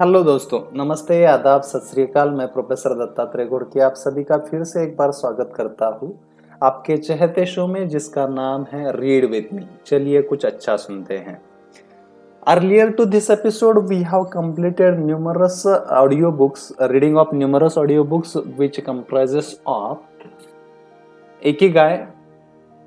Hello दोस्तों, नमस्ते, आदाब, सत श्री अकाल। मैं प्रोफेसर दत्तात्रेय गुड़की आप सभी का फिर से एक बार स्वागत करता हूँ आपके चहेते शो में जिसका नाम है रीड विद मी। चलिए कुछ अच्छा सुनते हैं। Earlier to this episode, we have completed numerous audiobooks, reading of numerous audiobooks which comprises of Ikigai,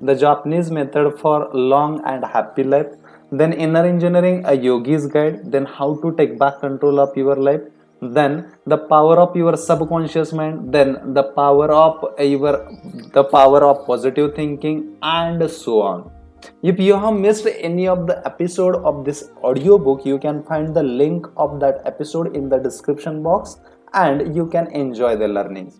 the Japanese method for long and happy life, then inner engineering, a yogi's guide, then how to take back control of your life, then the power of your subconscious mind, then the power of positive thinking, and so on. If you have missed any of the episode of this audiobook, you can find the link of that episode in the description box and you can enjoy the learnings.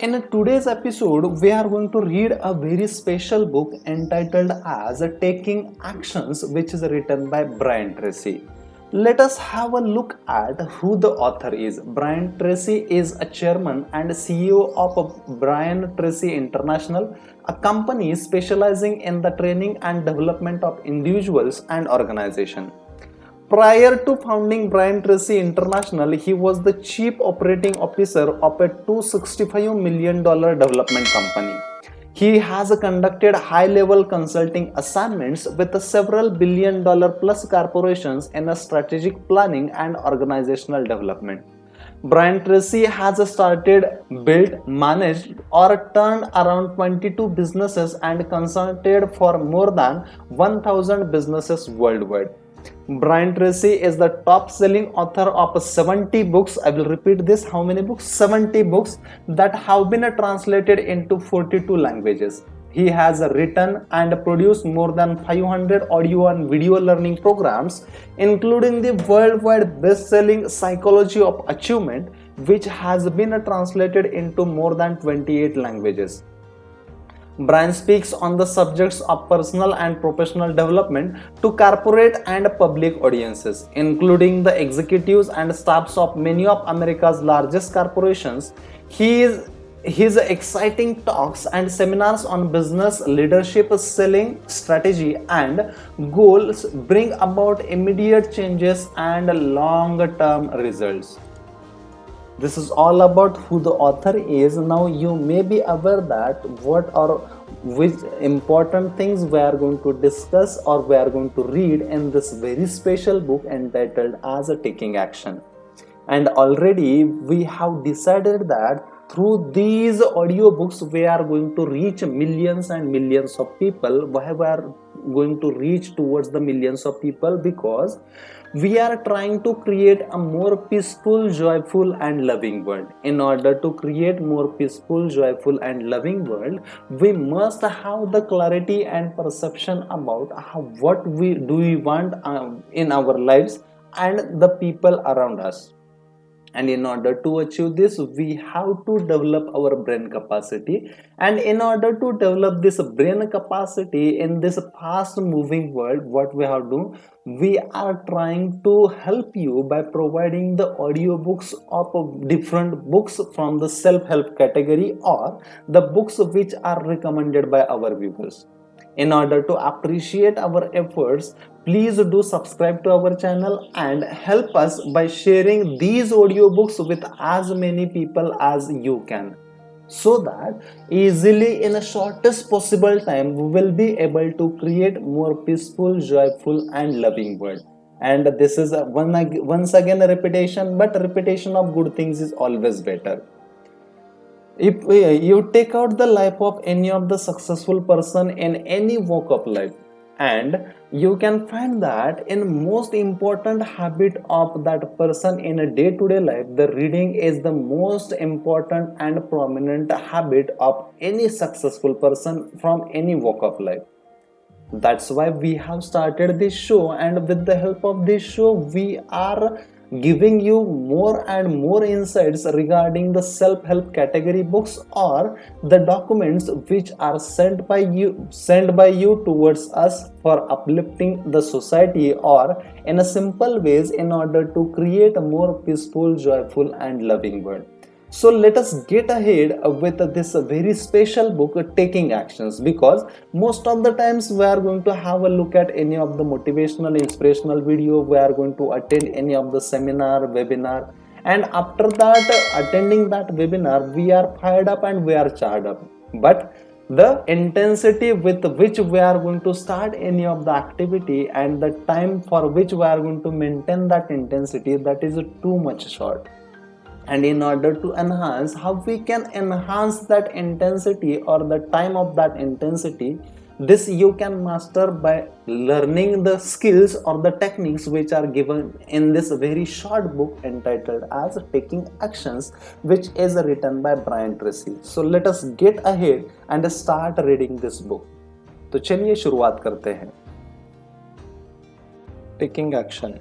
In today's episode, we are going to read a very special book entitled as Taking Actions, which is written by Brian Tracy. Let us have a look at who the author is. Brian Tracy is a chairman and CEO of Brian Tracy International, a company specializing in the training and development of individuals and organizations. Prior to founding Brian Tracy International, he was the chief operating officer of a $265 million development company. He has conducted high-level consulting assignments with several billion-dollar plus corporations in strategic planning and organizational development. Brian Tracy has started, built, managed, or turned around 22 businesses and consulted for more than 1,000 businesses worldwide. Brian Tracy is the top-selling author of 70 books. I will repeat this. How many books? 70 books that have been translated into 42 languages. He has written and produced more than 500 audio and video learning programs, including the worldwide best-selling Psychology of Achievement, which has been translated into more than 28 languages. Brian speaks on the subjects of personal and professional development to corporate and public audiences, including the executives and staffs of many of America's largest corporations. His exciting talks and seminars on business leadership, selling strategy, and goals bring about immediate changes and long-term results. This is all about who the author is. Now you may be aware that which important things we are going to discuss or we are going to read in this very special book entitled as a Taking Action. And already we have decided that through these audiobooks we are going to reach millions and millions of people. Why we are going to reach towards the millions of people? Because we are trying to create a more peaceful, joyful, and loving world. In order to create more peaceful, joyful, and loving world, we must have the clarity and perception about what we want in our lives and the people around us. And in order to achieve this, we have to develop our brain capacity. And in order to develop this brain capacity in this fast moving world, what we have to do, we are trying to help you by providing the audiobooks of different books from the self-help category or the books which are recommended by our viewers. In order to appreciate our efforts, please do subscribe to our channel and help us by sharing these audiobooks with as many people as you can, so that easily in the shortest possible time we will be able to create more peaceful, joyful, and loving world. And this is once again a repetition, but repetition of good things is always better. If you take out the life of any of the successful person in any walk of life, and you can find that in most important habit of that person in a day-to-day life, the reading is the most important and prominent habit of any successful person from any walk of life. That's why we have started this show, and with the help of this show we are giving you more and more insights regarding the self-help category books or the documents which are sent by you towards us for uplifting the society, or in a simple ways in order to create a more peaceful, joyful, and loving world. So let us get ahead with this very special book, Taking Actions, because most of the times we are going to have a look at any of the motivational, inspirational video, we are going to attend any of the seminar, webinar, and after that, attending that webinar, we are fired up and we are charged up. But the intensity with which we are going to start any of the activity and the time for which we are going to maintain that intensity, that is too much short. And in order to enhance, how we can enhance that intensity or the time of that intensity, this you can master by learning the skills or the techniques which are given in this very short book entitled as Taking Actions, which is written by Brian Tracy. So let us get ahead and start reading this book. तो चलिए शुरुआत करते हैं. Taking Action.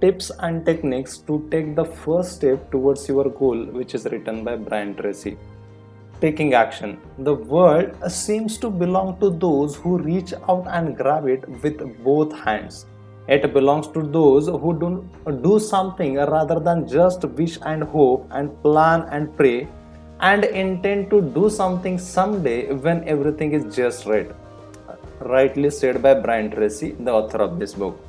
Tips and techniques to take the first step towards your goal, which is written by Brian Tracy. Taking action. The world seems to belong to those who reach out and grab it with both hands. It belongs to those who do something rather than just wish and hope and plan and pray and intend to do something someday when everything is just right. Rightly said by Brian Tracy, the author of this book.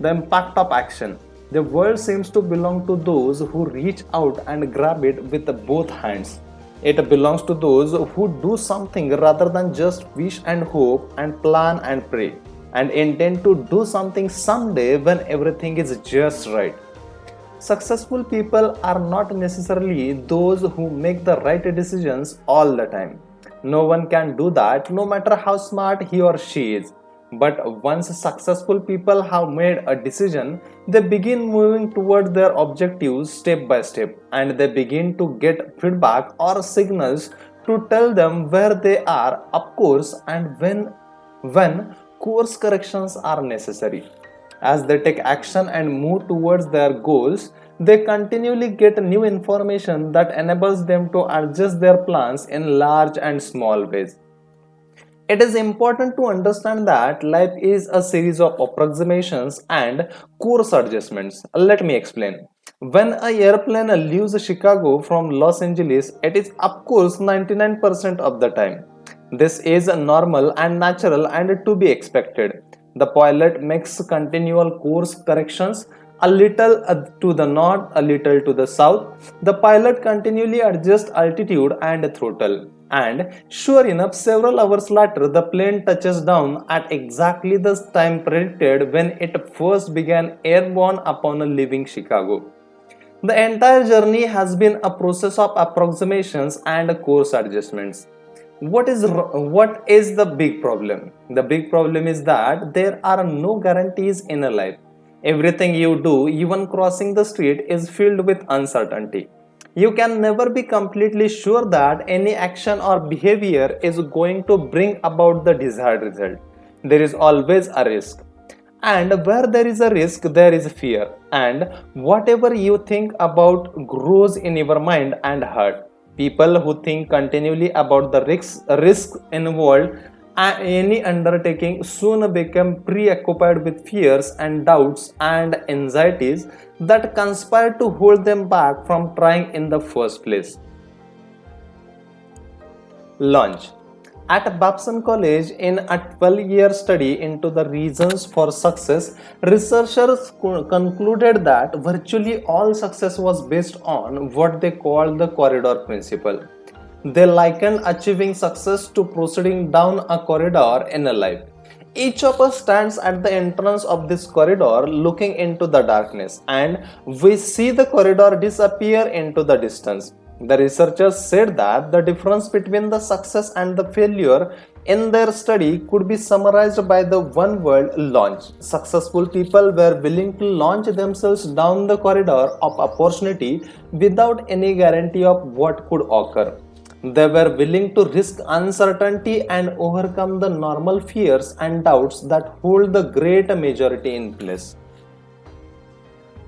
The impact of action. The world seems to belong to those who reach out and grab it with both hands. It belongs to those who do something rather than just wish and hope and plan and pray and intend to do something someday when everything is just right. Successful people are not necessarily those who make the right decisions all the time. No one can do that, no matter how smart he or she is. But once successful people have made a decision, they begin moving toward their objectives step by step, and they begin to get feedback or signals to tell them where they are, of course, and when course corrections are necessary. As they take action and move towards their goals, they continually get new information that enables them to adjust their plans in large and small ways. It is important to understand that life is a series of approximations and course adjustments. Let me explain. When an airplane leaves Chicago from Los Angeles, it is of course 99% of the time. This is normal and natural and to be expected. The pilot makes continual course corrections, a little to the north, a little to the south. The pilot continually adjusts altitude and throttle. And sure enough, several hours later, the plane touches down at exactly the time predicted when it first began airborne upon leaving Chicago. The entire journey has been a process of approximations and course adjustments. What is the big problem? The big problem is that there are no guarantees in a life. Everything you do, even crossing the street, is filled with uncertainty. You can never be completely sure that any action or behavior is going to bring about the desired result. There is always a risk. And where there is a risk, there is fear. And whatever you think about grows in your mind and heart. People who think continually about the risks involved in any undertaking soon become preoccupied with fears and doubts and anxieties that conspire to hold them back from trying in the first place. Launch. At Babson College, in a 12-year study into the reasons for success, researchers concluded that virtually all success was based on what they called the corridor principle. They likened achieving success to proceeding down a corridor in a life. Each of us stands at the entrance of this corridor looking into the darkness, and we see the corridor disappear into the distance. The researchers said that the difference between the success and the failure in their study could be summarized by the one word: launch. Successful people were willing to launch themselves down the corridor of opportunity without any guarantee of what could occur. They were willing to risk uncertainty and overcome the normal fears and doubts that hold the great majority in place.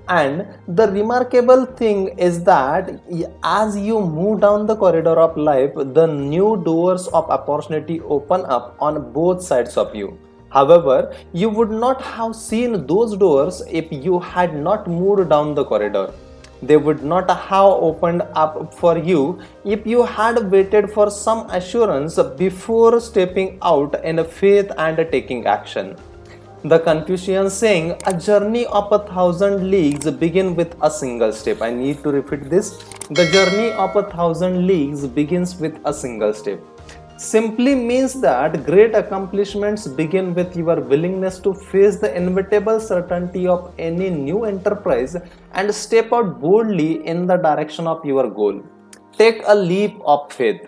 And the remarkable thing is that as you move down the corridor of life, the new doors of opportunity open up on both sides of you. However, you would not have seen those doors if you had not moved down the corridor. They would not have opened up for you if you had waited for some assurance before stepping out in faith and taking action. The Confucian saying, a journey of 1,000 leagues begins with a single step. I need to repeat this. The journey of 1,000 leagues begins with a single step. Simply means that great accomplishments begin with your willingness to face the inevitable certainty of any new enterprise and step out boldly in the direction of your goal. Take a leap of faith.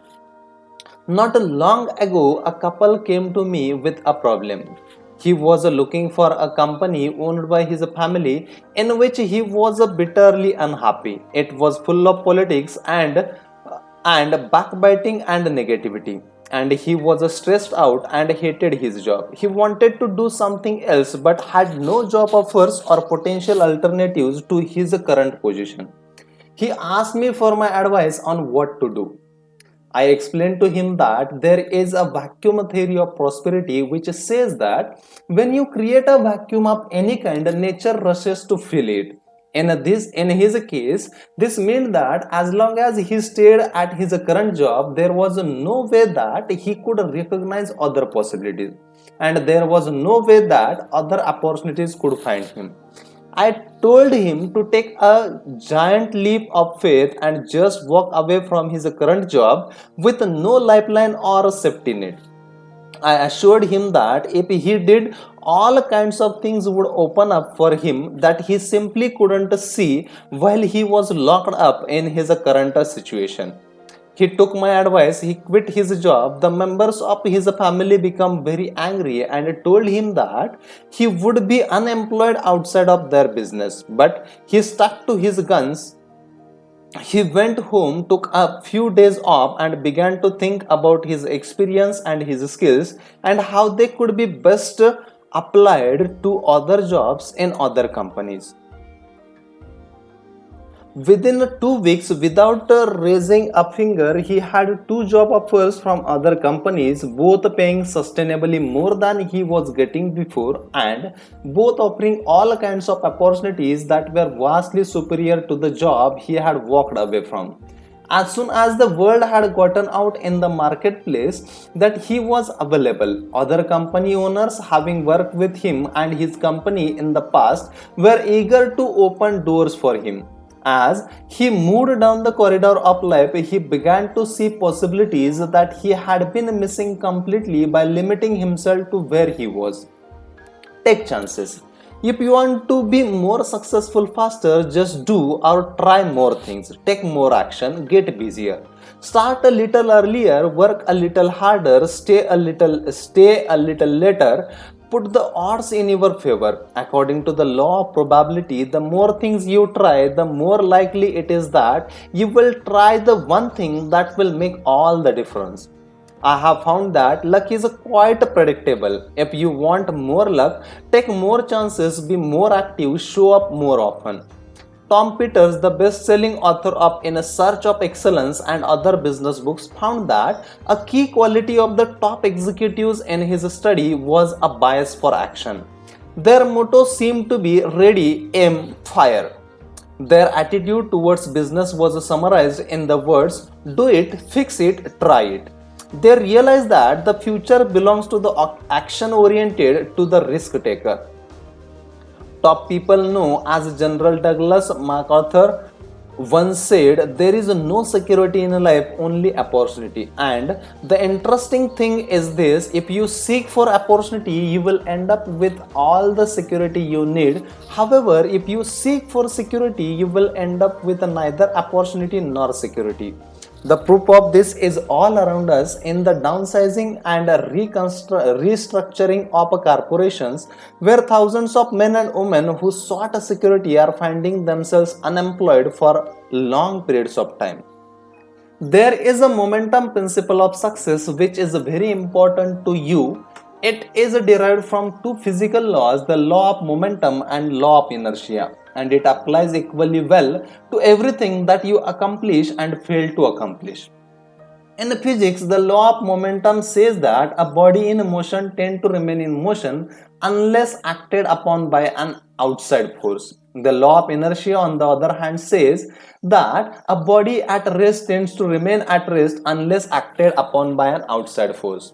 Not long ago, a couple came to me with a problem. He was looking for a company owned by his family in which he was bitterly unhappy. It was full of politics and backbiting and negativity. And he was stressed out and hated his job. He wanted to do something else but had no job offers or potential alternatives to his current position. He asked me for my advice on what to do. I explained to him that there is a vacuum theory of prosperity which says that when you create a vacuum of any kind, nature rushes to fill it. In his case, this meant that as long as he stayed at his current job, there was no way that he could recognize other possibilities, and there was no way that other opportunities could find him. I told him to take a giant leap of faith and just walk away from his current job with no lifeline or safety net. I assured him that if he did, all kinds of things would open up for him that he simply couldn't see while he was locked up in his current situation. He took my advice, he quit his job. The members of his family became very angry and told him that he would be unemployed outside of their business. But he stuck to his guns. He went home, took a few days off, and began to think about his experience and his skills and how they could be best applied to other jobs in other companies. Within 2 weeks, without raising a finger, he had two job offers from other companies, both paying sustainably more than he was getting before, and both offering all kinds of opportunities that were vastly superior to the job he had walked away from. As soon as the word had gotten out in the marketplace that he was available, other company owners, having worked with him and his company in the past, were eager to open doors for him. As he moved down the corridor of life, he began to see possibilities that he had been missing completely by limiting himself to where he was. Take chances. If you want to be more successful faster, just do or try more things. Take more action, get busier. Start a little earlier, work a little harder, stay a little later. Put the odds in your favor. According to the law of probability, the more things you try, the more likely it is that you will try the one thing that will make all the difference. I have found that luck is quite predictable. If you want more luck, take more chances, be more active, show up more often. Tom Peters, the best-selling author of In a Search of Excellence and other business books, found that a key quality of the top executives in his study was a bias for action. Their motto seemed to be ready, aim, fire. Their attitude towards business was summarized in the words, do it, fix it, try it. They realized that the future belongs to the action-oriented, to the risk-taker. Top people know, as General Douglas MacArthur once said, there is no security in life, only opportunity. And the interesting thing is this, if you seek for opportunity, you will end up with all the security you need. However, if you seek for security, you will end up with neither opportunity nor security. The proof of this is all around us in the downsizing and restructuring of corporations, where thousands of men and women who sought security are finding themselves unemployed for long periods of time. There is a momentum principle of success which is very important to you. It is derived from two physical laws, the law of momentum and law of inertia, and it applies equally well to everything that you accomplish and fail to accomplish. In physics, the law of momentum says that a body in motion tends to remain in motion unless acted upon by an outside force. The law of inertia, on the other hand, says that a body at rest tends to remain at rest unless acted upon by an outside force.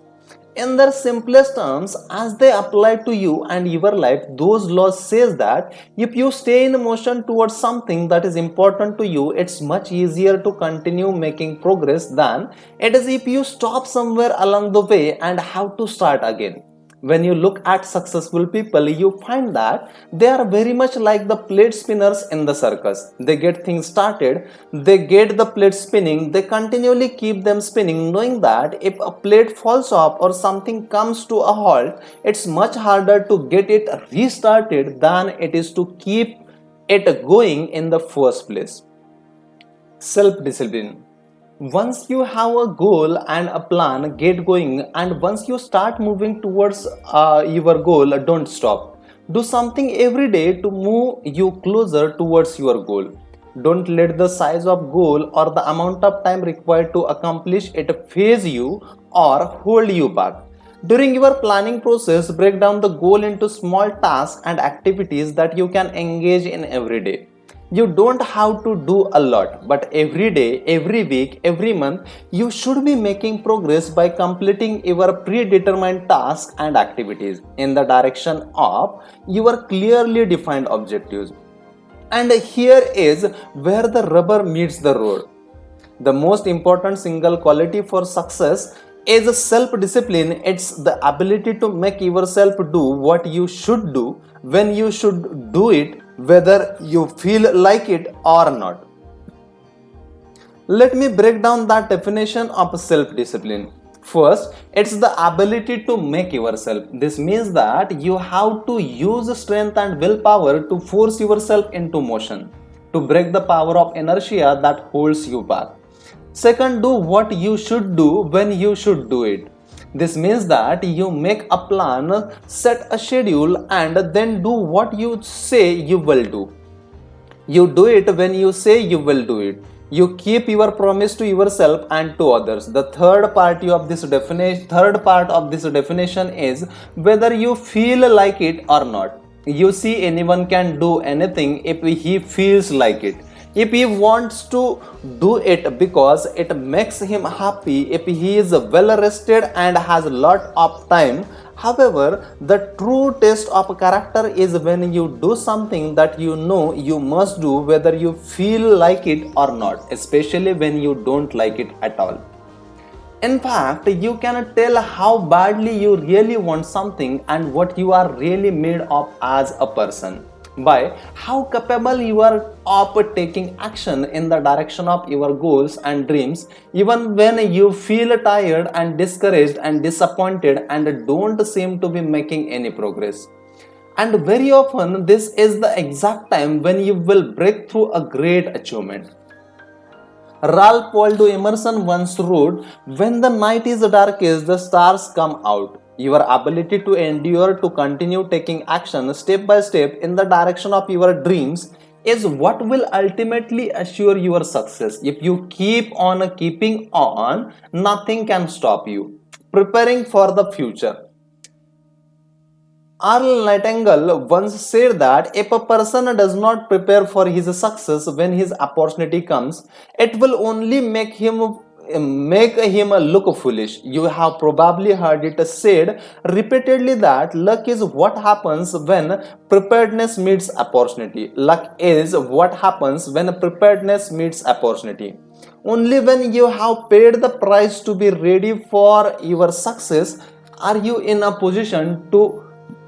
In their simplest terms, as they apply to you and your life, those laws says that if you stay in motion towards something that is important to you, it's much easier to continue making progress than it is if you stop somewhere along the way and have to start again. When you look at successful people, you find that they are very much like the plate spinners in the circus. They get things started, they get the plate spinning, they continually keep them spinning, knowing that if a plate falls off or something comes to a halt, it's much harder to get it restarted than it is to keep it going in the first place. Self-discipline. Once you have a goal and a plan, get going, and once you start moving towards your goal, don't stop. Do something every day to move you closer towards your goal. Don't let the size of goal or the amount of time required to accomplish it phase you or hold you back. During your planning process, break down the goal into small tasks and activities that you can engage in every day. You don't have to do a lot, but every day, every week, every month, you should be making progress by completing your predetermined tasks and activities in the direction of your clearly defined objectives. And here is where the rubber meets the road. The most important single quality for success is self-discipline. It's the ability to make yourself do what you should do when you should do it, whether you feel like it or not. Let me break down that definition of self-discipline. First, it's the ability to make yourself. This means that you have to use strength and willpower to force yourself into motion, to break the power of inertia that holds you back. Second, do what you should do when you should do it. This means that you make a plan, set a schedule, and then do what you say you will do. You do it when you say you will do it. You keep your promise to yourself and to others. The third part of this definition is whether you feel like it or not. You see, anyone can do anything if he feels like it. If he wants to do it because it makes him happy, if he is well rested and has a lot of time. However, the true test of character is when you do something that you know you must do whether you feel like it or not, especially when you don't like it at all. In fact, you can tell how badly you really want something and what you are really made of as a person by how capable you are of taking action in the direction of your goals and dreams, even when you feel tired and discouraged and disappointed and don't seem to be making any progress. And very often, this is the exact time when you will break through a great achievement. Ralph Waldo Emerson once wrote, "When the night is darkest, the stars come out." Your ability to endure, to continue taking action step by step in the direction of your dreams is what will ultimately assure your success. If you keep on keeping on, nothing can stop you. Preparing for the future. Earl Nightingale once said that if a person does not prepare for his success when his opportunity comes, it will only make him look foolish. You have probably heard it said repeatedly that luck is what happens when preparedness meets opportunity. Luck is what happens when preparedness meets opportunity. Only when you have paid the price to be ready for your success are you in a position to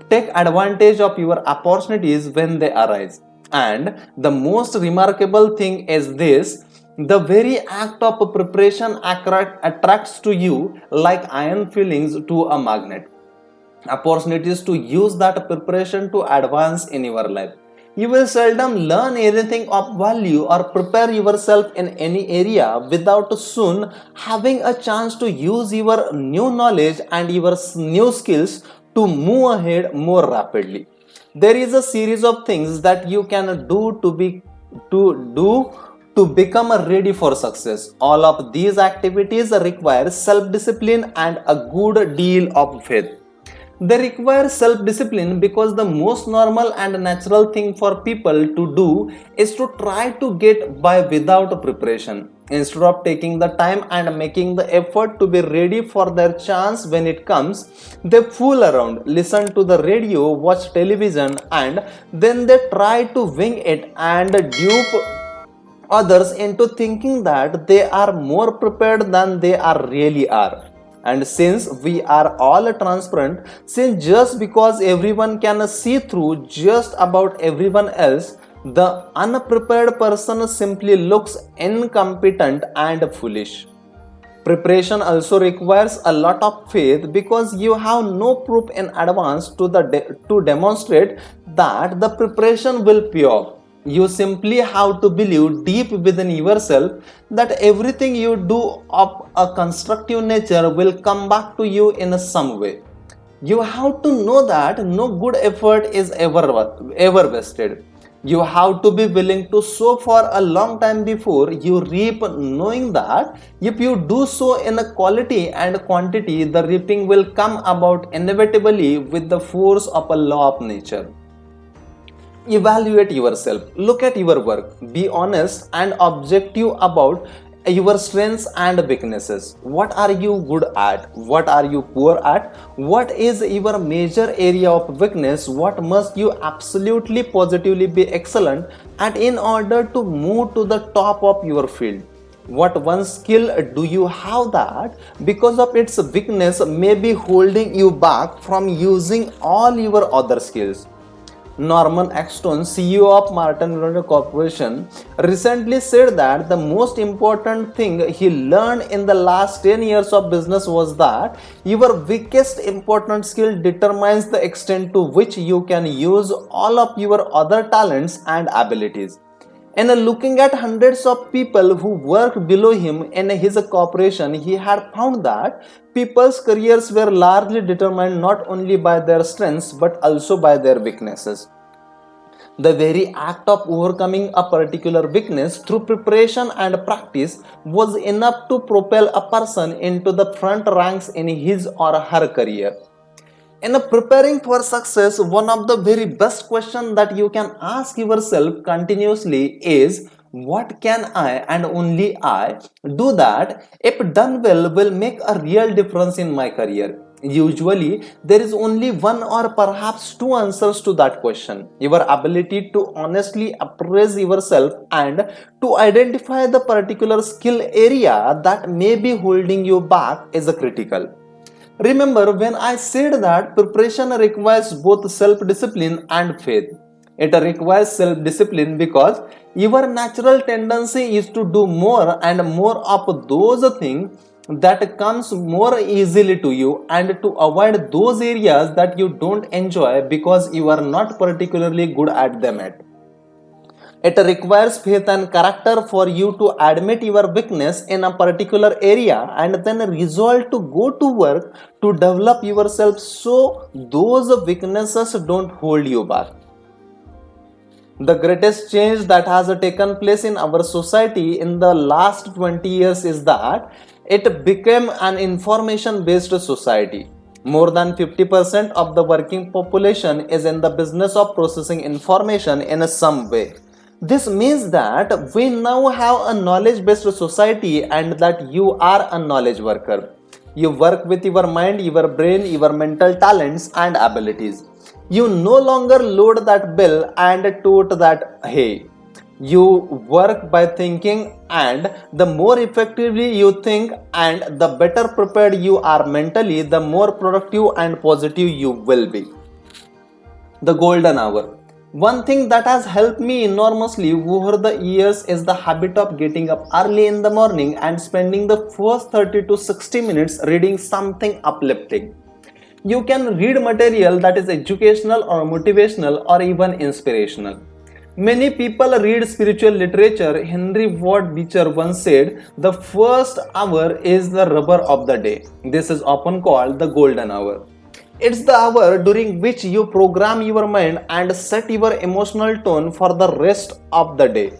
take advantage of your opportunities when they arise. And the most remarkable thing is this: the very act of preparation attracts to you like iron filings to a magnet opportunities to use that preparation to advance in your life. You will seldom learn anything of value or prepare yourself in any area without soon having a chance to use your new knowledge and your new skills to move ahead more rapidly. There is a series of things that you can do to become ready for success. All of these activities require self-discipline and a good deal of faith. They require self-discipline because the most normal and natural thing for people to do is to try to get by without preparation. Instead of taking the time and making the effort to be ready for their chance when it comes, they fool around, listen to the radio, watch television, and then they try to wing it and dupe others into thinking that they are more prepared than they are really are. And since we are all transparent, since just because everyone can see through just about everyone else, the unprepared person simply looks incompetent and foolish. Preparation also requires a lot of faith because you have no proof in advance to demonstrate that the preparation will pay off. You simply have to believe deep within yourself that everything you do of a constructive nature will come back to you in some way. You have to know that no good effort is ever wasted. You have to be willing to sow for a long time before you reap, knowing that if you do so in a quality and quantity, the reaping will come about inevitably with the force of a law of nature. Evaluate yourself, look at your work, be honest and objective about your strengths and weaknesses. What are you good at? What are you poor at? What is your major area of weakness? What must you absolutely positively be excellent at in order to move to the top of your field? What one skill do you have that because of its weakness may be holding you back from using all your other skills? Norman Axton, CEO of Martin Luther Corporation, recently said that the most important thing he learned in the last 10 years of business was that your weakest important skill determines the extent to which you can use all of your other talents and abilities. And looking at hundreds of people who worked below him in his corporation, he had found that people's careers were largely determined not only by their strengths but also by their weaknesses. The very act of overcoming a particular weakness through preparation and practice was enough to propel a person into the front ranks in his or her career. In preparing for success, one of the very best questions that you can ask yourself continuously is, what can I and only I do that, if done well, will make a real difference in my career? Usually, there is only one or perhaps two answers to that question. Your ability to honestly appraise yourself and to identify the particular skill area that may be holding you back is critical. Remember when I said that preparation requires both self-discipline and faith. It requires self-discipline because your natural tendency is to do more and more of those things that comes more easily to you and to avoid those areas that you don't enjoy because you are not particularly good at them yet. It requires faith and character for you to admit your weakness in a particular area and then resolve to go to work to develop yourself so those weaknesses don't hold you back. The greatest change that has taken place in our society in the last 20 years is that it became an information-based society. More than 50% of the working population is in the business of processing information in some way. This means that we now have a knowledge-based society and that you are a knowledge worker. You work with your mind, your brain, your mental talents and abilities. You no longer load that bill and tote that hay. You work by thinking, and the more effectively you think and the better prepared you are mentally, the more productive and positive you will be. The golden hour. One thing that has helped me enormously over the years is the habit of getting up early in the morning and spending the first 30 to 60 minutes reading something uplifting. You can read material that is educational or motivational or even inspirational. Many people read spiritual literature. Henry Ward Beecher once said, "The first hour is the rubber of the day." This is often called the golden hour. It's the hour during which you program your mind and set your emotional tone for the rest of the day.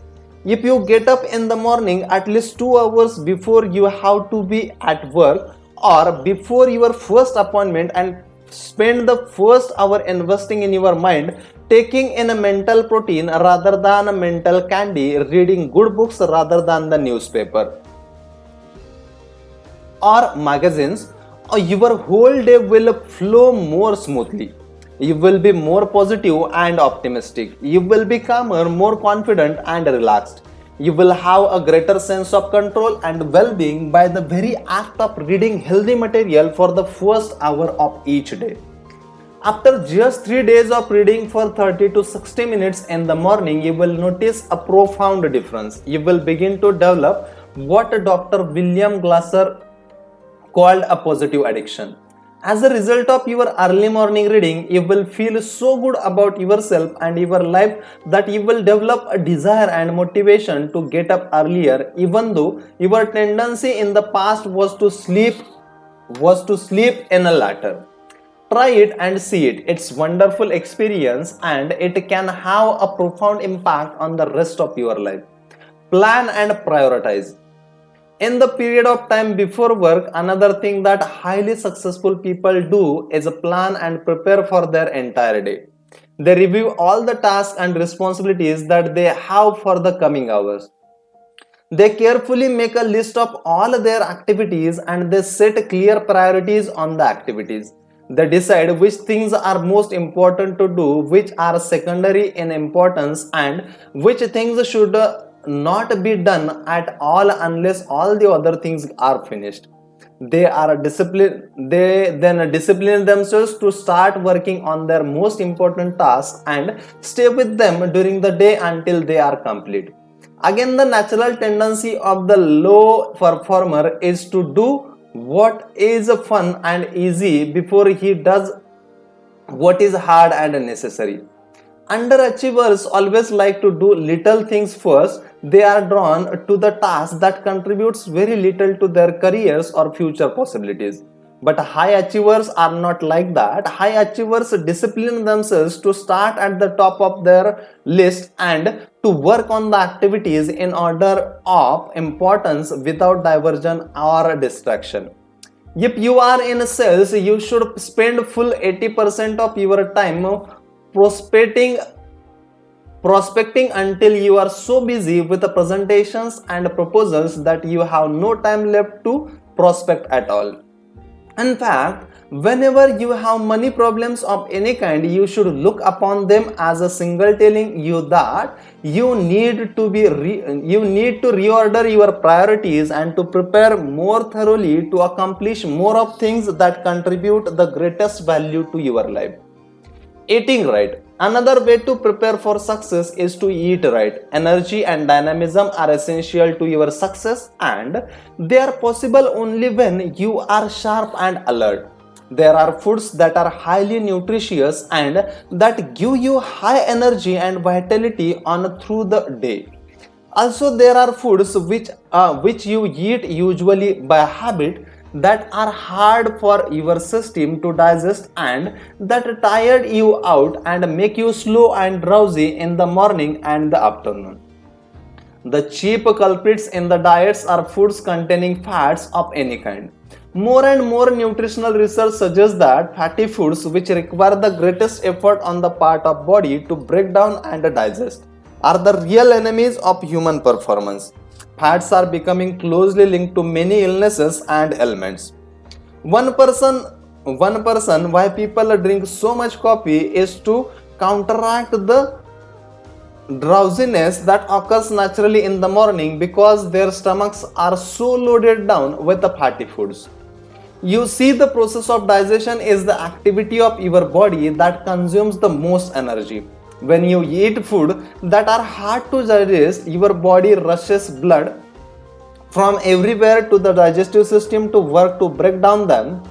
If you get up in the morning at least 2 hours before you have to be at work or before your first appointment and spend the first hour investing in your mind, taking in a mental protein rather than a mental candy, reading good books rather than the newspaper or magazines, or your whole day will flow more smoothly. You will be more positive and optimistic. You will be calmer, more confident and relaxed. You will have a greater sense of control and well-being by the very act of reading healthy material for the first hour of each day. After just 3 days of reading for 30 to 60 minutes in the morning, you will notice a profound difference. You will begin to develop what Dr. William Glasser called a positive addiction. As a result of your early morning reading, you will feel so good about yourself and your life that you will develop a desire and motivation to get up earlier, even though your tendency in the past was to sleep in a later. Try it and see it. It's a wonderful experience and it can have a profound impact on the rest of your life. Plan and prioritize. In the period of time before work, another thing that highly successful people do is plan and prepare for their entire day. They review all the tasks and responsibilities that they have for the coming hours. They carefully make a list of all their activities and they set clear priorities on the activities. They decide which things are most important to do, which are secondary in importance, and which things should not be done at all unless all the other things are finished. They then discipline themselves to start working on their most important tasks and stay with them during the day until they are complete. Again, the natural tendency of the low performer is to do what is fun and easy before he does what is hard and necessary. Underachievers always like to do little things first. They are drawn to the task that contributes very little to their careers or future possibilities. But high achievers are not like that. High achievers discipline themselves to start at the top of their list and to work on the activities in order of importance without diversion or distraction. If you are in sales, you should spend full 80% of your time prospecting until you are so busy with the presentations and proposals that you have no time left to prospect at all. In fact, whenever you have money problems of any kind, you should look upon them as a signal telling you that you need to reorder your priorities and to prepare more thoroughly to accomplish more of things that contribute the greatest value to your life. Eating right. Another way to prepare for success is to eat right. Energy and dynamism are essential to your success and they are possible only when you are sharp and alert. There are foods that are highly nutritious and that give you high energy and vitality on through the day. Also, there are foods which you eat usually by habit that are hard for your system to digest and that tire you out and make you slow and drowsy in the morning and the afternoon. The cheap culprits in the diets are foods containing fats of any kind. More and more nutritional research suggests that fatty foods, which require the greatest effort on the part of body to break down and digest, are the real enemies of human performance. Fats are becoming closely linked to many illnesses and ailments. One person why people drink so much coffee is to counteract the drowsiness that occurs naturally in the morning because their stomachs are so loaded down with the fatty foods. You see, the process of digestion is the activity of your body that consumes the most energy. When you eat food that are hard to digest, your body rushes blood from everywhere to the digestive system to work to break down them.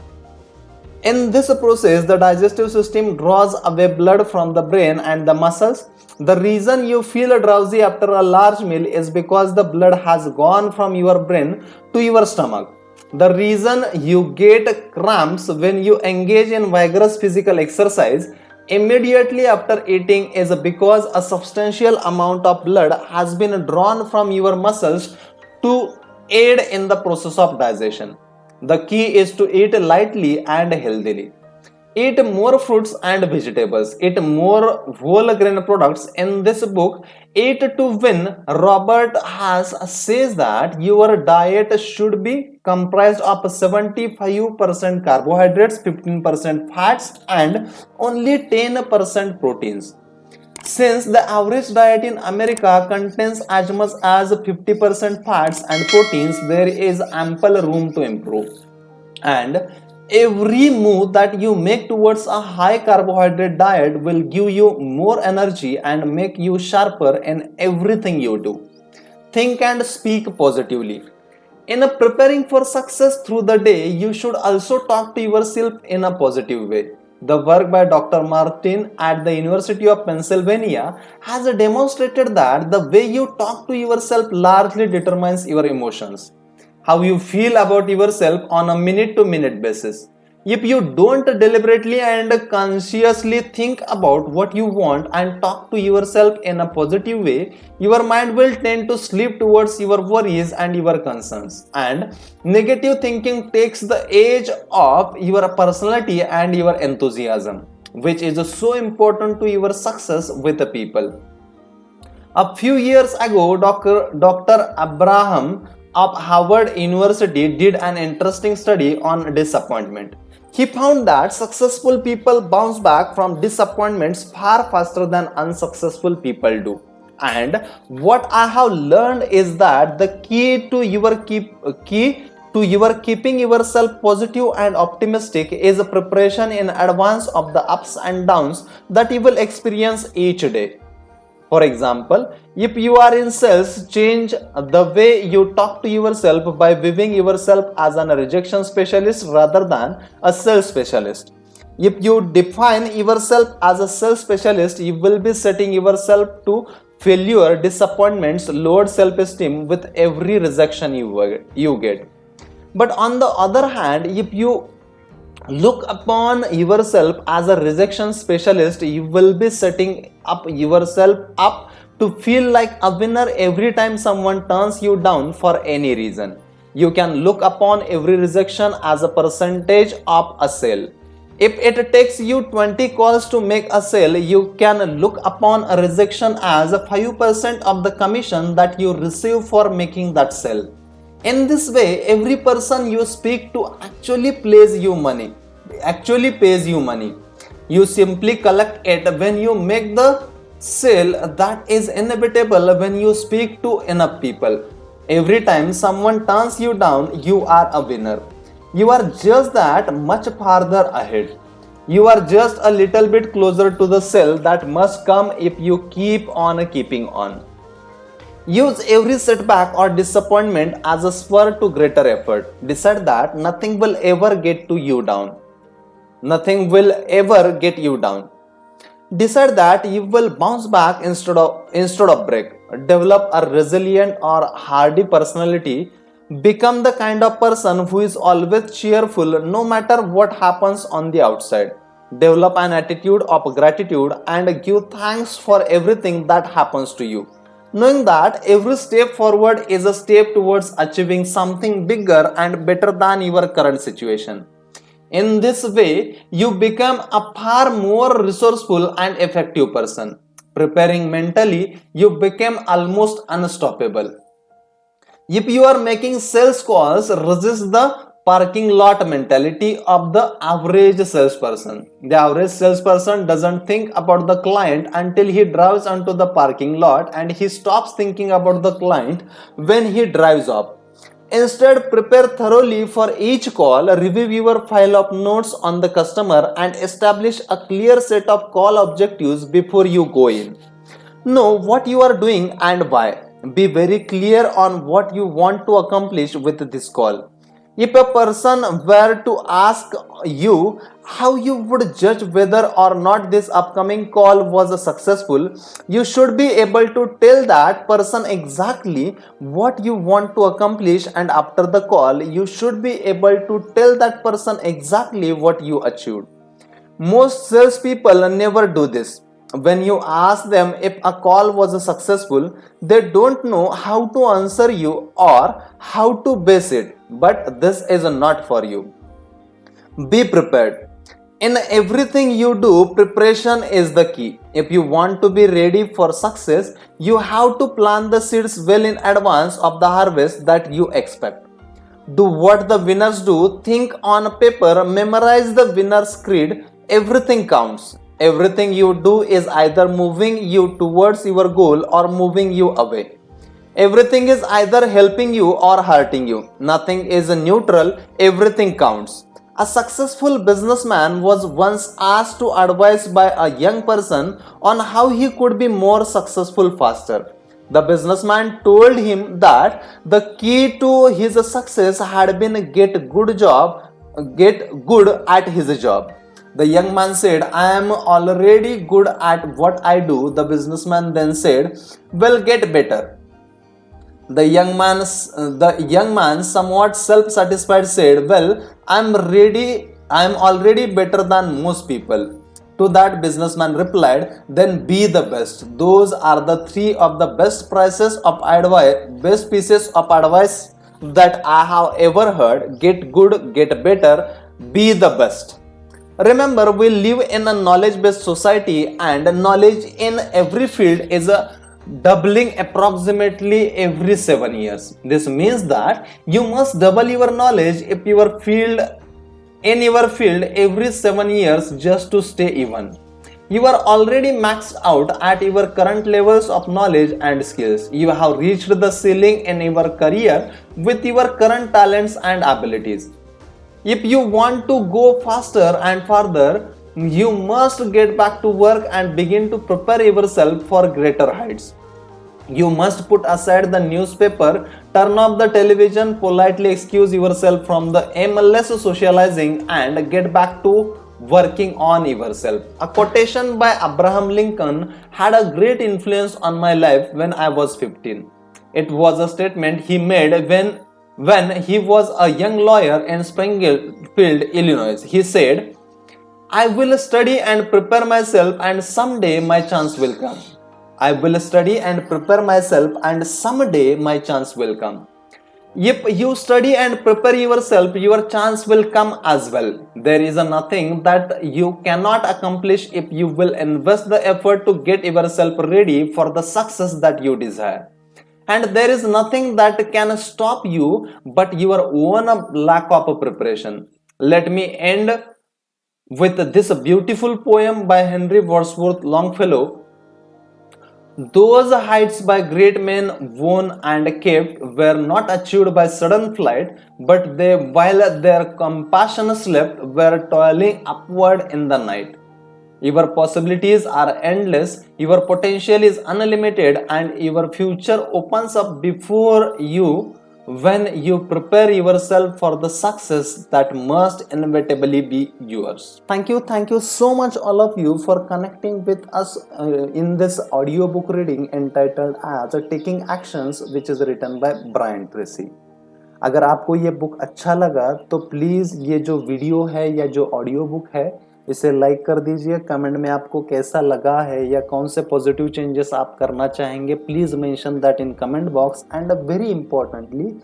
In this process, the digestive system draws away blood from the brain and the muscles. The reason you feel drowsy after a large meal is because the blood has gone from your brain to your stomach. The reason you get cramps when you engage in vigorous physical exercise immediately after eating is because a substantial amount of blood has been drawn from your muscles to aid in the process of digestion. The key is to eat lightly and healthily. Eat more fruits and vegetables. Eat more whole grain products. In this book, Eat to Win, Robert Haas says that your diet should be comprised of 75% carbohydrates, 15% fats, and only 10% proteins. Since the average diet in America contains as much as 50% fats and proteins, there is ample room to improve. And every move that you make towards a high carbohydrate diet will give you more energy and make you sharper in everything you do. Think and speak positively. In preparing for success through the day, you should also talk to yourself in a positive way. The work by Dr. Martin at the University of Pennsylvania has demonstrated that the way you talk to yourself largely determines your emotions, how you feel about yourself on a minute to minute basis. If you don't deliberately and consciously think about what you want and talk to yourself in a positive way, your mind will tend to slip towards your worries and your concerns. And negative thinking takes the edge off your personality and your enthusiasm, which is so important to your success with the people. A few years ago, Dr. Abraham of Harvard University did an interesting study on disappointment. He found that successful people bounce back from disappointments far faster than unsuccessful people do. And what I have learned is that the key to your keeping yourself positive and optimistic is a preparation in advance of the ups and downs that you will experience each day. For example, if you are in sales, change the way you talk to yourself by viewing yourself as a rejection specialist rather than a sales specialist. If you define yourself as a sales specialist, you will be setting yourself to failure, disappointments, lowered self-esteem with every rejection you get. But on the other hand, if you look upon yourself as a rejection specialist, you will be setting up yourself up to feel like a winner every time someone turns you down for any reason. You can look upon every rejection as a percentage of a sale. If it takes you 20 calls to make a sale, you can look upon a rejection as 5% of the commission that you receive for making that sale. In this way, every person you speak to actually pays you money. You simply collect it when you make the sale. That is inevitable when you speak to enough people. Every time someone turns you down, you are a winner. You are just that much farther ahead. You are just a little bit closer to the sale that must come if you keep on keeping on. Use every setback or disappointment as a spur to greater effort. Decide that nothing will ever get you down. Decide that you will bounce back instead of break. Develop a resilient or hardy personality. Become the kind of person who is always cheerful no matter what happens on the outside. Develop an attitude of gratitude and give thanks for everything that happens to you, knowing that every step forward is a step towards achieving something bigger and better than your current situation. In this way, you become a far more resourceful and effective person. Preparing mentally, you become almost unstoppable. If you are making sales calls, resist the parking lot mentality of the average salesperson. The average salesperson doesn't think about the client until he drives onto the parking lot, and he stops thinking about the client when he drives up. Instead, prepare thoroughly for each call, review your file of notes on the customer, and establish a clear set of call objectives before you go in. Know what you are doing and why. Be very clear on what you want to accomplish with this call. If a person were to ask you how you would judge whether or not this upcoming call was successful, you should be able to tell that person exactly what you want to accomplish, and after the call, you should be able to tell that person exactly what you achieved. Most salespeople never do this. When you ask them if a call was successful, they don't know how to answer you or how to base it. But this is not for you. Be prepared. In everything you do, preparation is the key. If you want to be ready for success, you have to plant the seeds well in advance of the harvest that you expect. Do what the winners do, think on paper, memorize the winner's creed. Everything counts. Everything you do is either moving you towards your goal or moving you away. Everything is either helping you or hurting you. Nothing is neutral, everything counts. A successful businessman was once asked to advise by a young person on how he could be more successful faster. The businessman told him that the key to his success had been get good at his job. The young man said, I am already good at what I do. The businessman then said, well, get better. The young man, somewhat self-satisfied, said, well, I'm already better than most people. To that, businessman replied, then be the best. Those are the three of the best pieces of advice that I have ever heard. Get good, get better, be the best. Remember, we live in a knowledge-based society, and knowledge in every field is doubling approximately every 7 years. This means that you must double your knowledge in your field every 7 years just to stay even. You are already maxed out at your current levels of knowledge and skills. You have reached the ceiling in your career with your current talents and abilities. If you want to go faster and farther, you must get back to work and begin to prepare yourself for greater heights. You must put aside the newspaper, turn off the television, politely excuse yourself from the aimless socializing, and get back to working on yourself. A quotation by Abraham Lincoln had a great influence on my life when I was 15. It was a statement he made when he was a young lawyer in Springfield, Illinois. He said, I will study and prepare myself, and someday my chance will come. I will study and prepare myself, and someday my chance will come. If you study and prepare yourself, your chance will come as well. There is nothing that you cannot accomplish if you will invest the effort to get yourself ready for the success that you desire. And there is nothing that can stop you but your own lack of preparation. Let me end with this beautiful poem by Henry Wadsworth Longfellow. Those heights by great men won and kept were not achieved by sudden flight, but they, while their compassion slept, were toiling upward in the night. Your possibilities are endless, your potential is unlimited, and your future opens up before you when you prepare yourself for the success that must inevitably be yours. Thank you so much all of you for connecting with us in this audiobook reading entitled as Taking Actions, which is written by Brian Tracy. अगर आपको ये book अच्छा लगा तो please ये जो video है या जो ऑडियो बुक है इसे लाइक कर दीजिए। कमेंट में आपको कैसा लगा है या कौन से पॉजिटिव चेंजेस आप करना चाहेंगे, please mention that in comment box. And very importantly,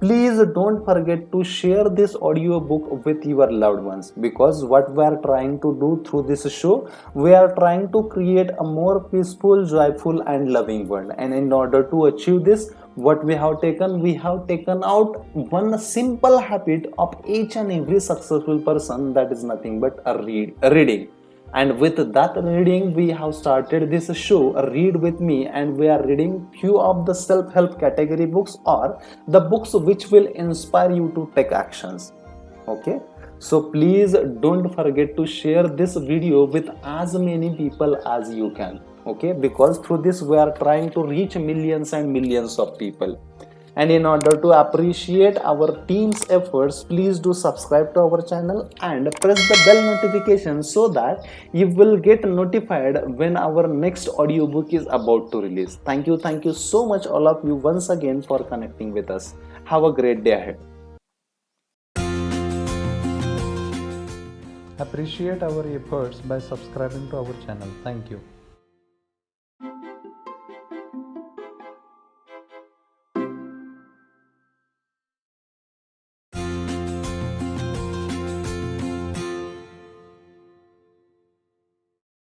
please don't forget to share this audio book with your loved ones, because what we are trying to do through this show, we are trying to create a more peaceful, joyful and loving world. And in order to achieve this, what we have taken out one simple habit of each and every successful person, that is nothing but a reading. And with that reading, we have started this show, Read With Me, and we are reading few of the self-help category books, or the books which will inspire you to take actions. Okay, so please don't forget to share this video with as many people as you can. Okay, because through this we are trying to reach millions and millions of people. And in order to appreciate our team's efforts, please do subscribe to our channel and press the bell notification so that you will get notified when our next audiobook is about to release. Thank you so much all of you once again for connecting with us. Have a great day ahead. Appreciate our efforts by subscribing to our channel. Thank you.